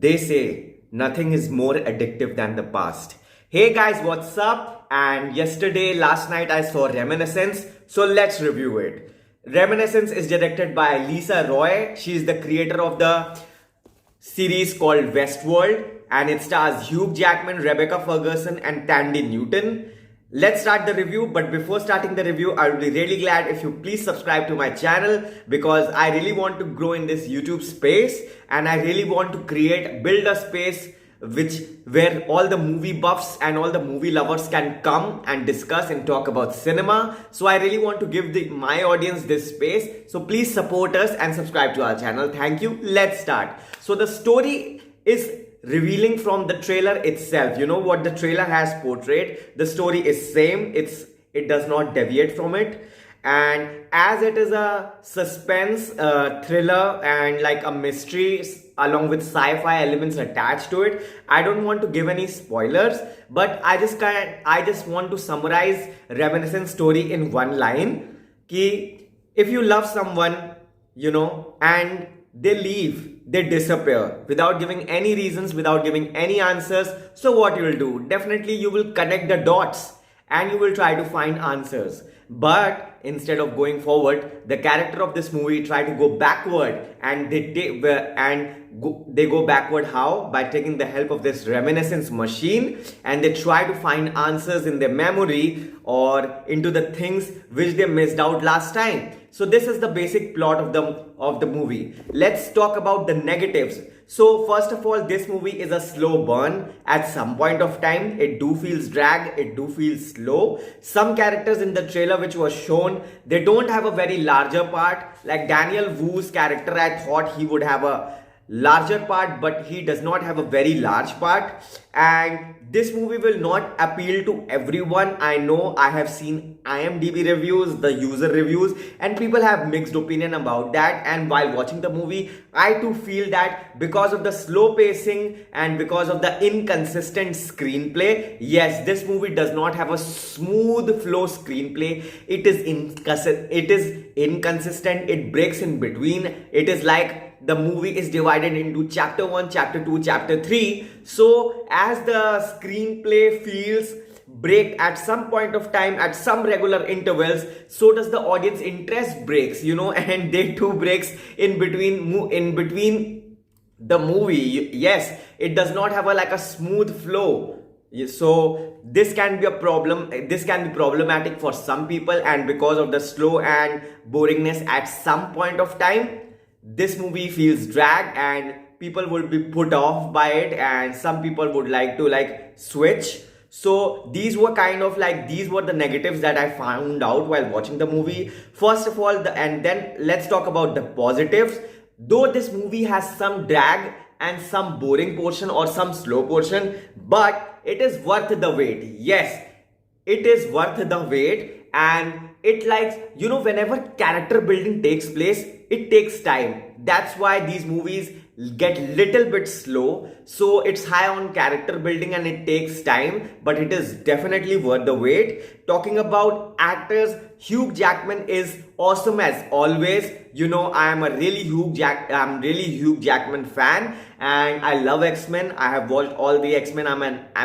They say nothing is more addictive than the past. Hey guys, what's up? And last night I saw Reminiscence, so let's review it. Reminiscence is directed by Lisa Roy. She is the creator of the series called Westworld, and it stars Hugh Jackman, Rebecca Ferguson, and Tandy Newton. Let's start the review, but before starting the review, I would be really glad if you please subscribe to my channel, because I really want to grow in this YouTube space and I really want to build a space where all the movie buffs and all the movie lovers can come and discuss and talk about cinema. So I really want to give my audience this space. So please support us and subscribe to our channel. Thank you. Let's start. So the story is revealing from the trailer itself. You know what the trailer has portrayed. The story is same. It does not deviate from it. And as it is a suspense thriller and like a mystery along with sci-fi elements attached to it, I don't want to give any spoilers, but I just want to summarize Reminiscence story in one line. Ki if you love someone, and they leave, they disappear without giving any reasons, without giving any answers, so what you will do? Definitely you will connect the dots and you will try to find answers. But instead of going forward, the character of this movie try to go backward, and they go backward how? By taking the help of this reminiscence machine, and they try to find answers in their memory or into the things which they missed out last time. So this is the basic plot of the movie. Let's talk about the negatives. So first of all, this movie is a slow burn. At some point of time, it do feels drag, it do feels slow. Some characters in the trailer which was shown, they don't have a very larger part. Like Daniel Wu's character, I thought he would have a larger part, but he does not have a very large part. And this movie will not appeal to everyone. I know I have seen IMDb reviews, the user reviews, and people have mixed opinion about that. And while watching the movie, I too feel that because of the slow pacing and because of the inconsistent screenplay, yes, this movie does not have a smooth flow screenplay. It is inconsistent. It breaks in between. It is like the movie is divided into chapter 1, chapter 2, chapter 3. So as the screenplay feels break at some point of time at some regular intervals, so does the audience interest breaks, and they too breaks in between the movie. Yes, it does not have a smooth flow. So this can be a problem. This can be problematic for some people, and because of the slow and boringness at some point of time, this movie feels drag and people would be put off by it, and some people would like to switch. So these were the negatives that I found out while watching the movie. First of all, and then let's talk about the positives. Though this movie has some drag and some boring portion or some slow portion, but it is worth the wait. Yes, it is worth the wait. And it whenever character building takes place, it takes time. That's why these movies get little bit slow. So it's high on character building and it takes time, but it is definitely worth the wait. Talking about actors, Hugh Jackman is awesome as always. I'm really Hugh Jackman fan, and I love X-Men. I have watched all the X-Men. I'm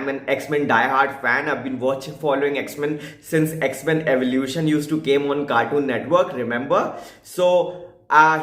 an X-Men diehard fan. I've been following X-Men since X-Men Evolution used to came on Cartoon Network, remember? So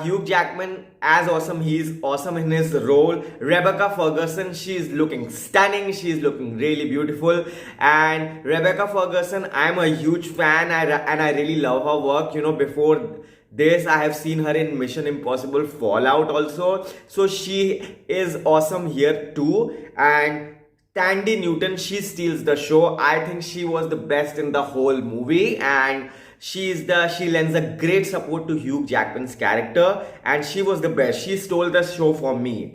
Hugh Jackman as awesome. He's awesome in his role. Rebecca Ferguson, she's looking stunning. She's looking really beautiful. And Rebecca Ferguson, I'm a huge fan, and I really love her work. Before this, I have seen her in Mission Impossible Fallout also. So she is awesome here too. And Tandy Newton, she steals the show. I think she was the best in the whole movie, and she lends a great support to Hugh Jackman's character, and she was the best. She stole the show for me.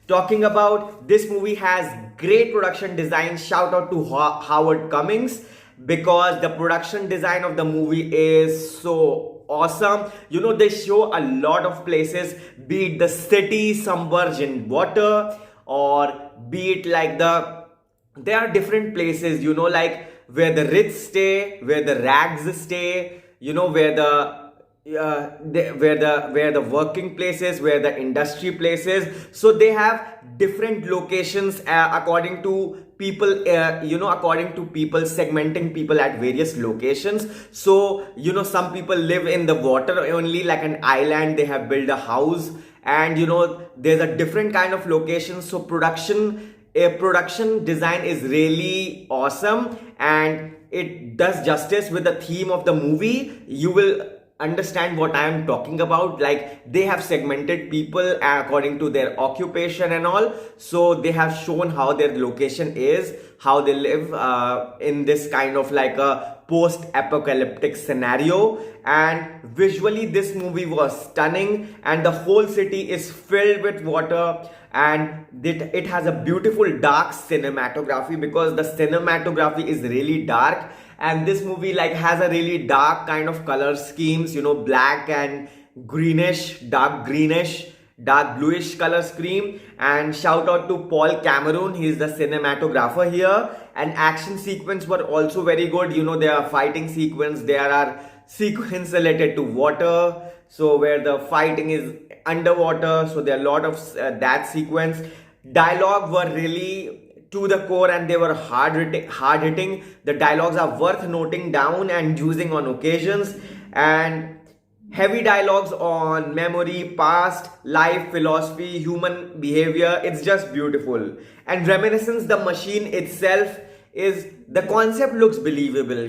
Talking about this movie has great production design. Shout out to Howard Cummings, because the production design of the movie is so awesome. They show a lot of places, be it the city submerged in water, or be it there are different places, where the rich stay, where the rags stay, where the where the working places, where the industry places. So they have different locations according to people, according to people, segmenting people at various locations. So some people live in the water only, like an island. They have built a house, and there's a different kind of location. So production design is really awesome, and it does justice with the theme of the movie. You will understand what I am talking about. Like, they have segmented people according to their occupation and all. So they have shown how their location is, how they live in this kind of like a post-apocalyptic scenario. And visually this movie was stunning, and the whole city is filled with water, and it has a beautiful dark cinematography, because the cinematography is really dark. And this movie like has a really dark kind of color schemes, black and greenish, dark greenish, dark bluish color scheme. And shout out to Paul Cameron, he is the cinematographer here. And action sequence were also very good. There are fighting sequence, there are sequence related to water, so where the fighting is underwater, so there are a lot of that sequence. Dialogue were really to the core, and they were hard hitting. The dialogues are worth noting down and using on occasions. And heavy dialogues on memory, past, life, philosophy, human behavior. It's just beautiful. And Reminiscence, the machine itself, is the concept looks believable.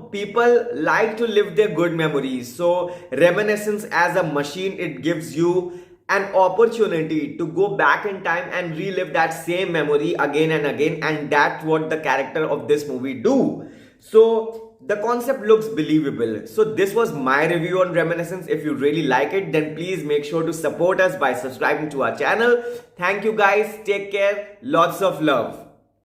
People like to live their good memories. So Reminiscence as a machine, it gives you an opportunity to go back in time and relive that same memory again and again. And that's what the character of this movie do. So the concept looks believable. So this was my review on Reminiscence. If you really like it, then please make sure to support us by subscribing to our channel. Thank you guys. Take care. Lots of love.